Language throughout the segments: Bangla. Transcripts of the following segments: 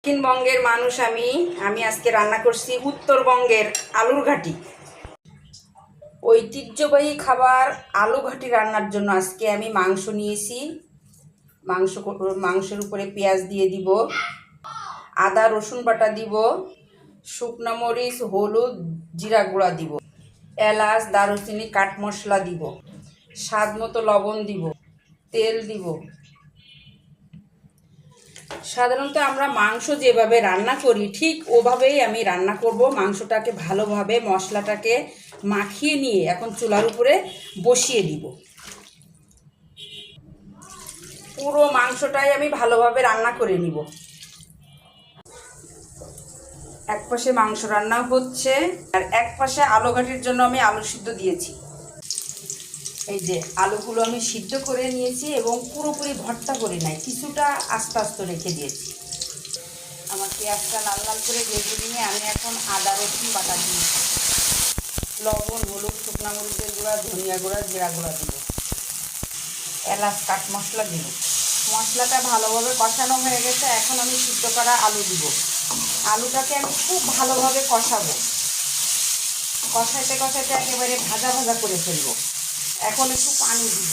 দক্ষিণবঙ্গের মানুষ আমি আজকে রান্না করছি উত্তরবঙ্গের আলুর ঘাটি। ঐতিহ্যবাহী খাবার আলু ঘাটি রান্নার জন্য আজকে আমি মাংস নিয়েছি। মাংসের উপরে পেঁয়াজ দিয়ে দিব, আদা রসুন বাটা দিব, শুকনো মরিচ, হলুদ, জিরা গুঁড়া দিব, এলাচ, দারুচিনি, কাঠ মশলা দিব, স্বাদ মতো লবণ দিব, তেল দিব। সাধারণত আমরা মাংস যেভাবে রান্না করি ঠিক ওভাবেই আমি রান্না করব। মাংসটাকে ভালোভাবে মশলাটাকে মাখিয়ে নিয়ে এখন চুলার উপরে বসিয়ে দিব। পুরো মাংসটাই আমি ভালোভাবে রান্না করে নিব। এক পাশে মাংস রান্না হচ্ছে আর এক পাশে আলু ঘাটির জন্য আমি আলু সিদ্ধ দিয়েছি। এই যে আলুগুলো আমি সিদ্ধ করে নিয়েছি এবং পুরোপুরি ভর্তা করে নাই, কিছুটা আস্তে আস্তে রেখে দিয়েছি। আমার পেঁয়াজটা লাল লাল করে ভেজে নিয়ে আমি এখন আদা রসুন বাটা দিয়েছি, লবণ, হলুদ, শুকনো মরিচের গুঁড়া, ধনিয়া গুঁড়া, জিরা গুঁড়া দিব, এলাচ, কাঠ মশলা দিব। মশলাটা ভালোভাবে কষানো হয়ে গেছে, এখন আমি সিদ্ধ করা আলু দিব। আলুটাকে আমি খুব ভালোভাবে কষাবো, কষাইতে কষাইতে একেবারে ভাজা ভাজা করে ফেলবো। এখন একটু পানি দিব,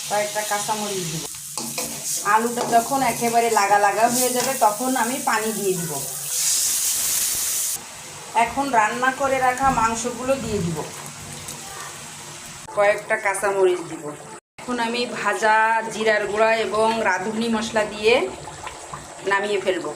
কয়েকটা কাঁচামরিচ দিব। আলুটা যখন একেবারে লাগা লাগা হয়ে যাবে তখন আমি পানি দিয়ে দিব। এখন রান্না করে রাখা মাংসগুলো দিয়ে দিব, কয়েকটা কাঁচামরিচ দিব। এখন আমি ভাজা জিরার গুঁড়া এবং রাঁধুনি মশলা দিয়ে নামিয়ে ফেলবো।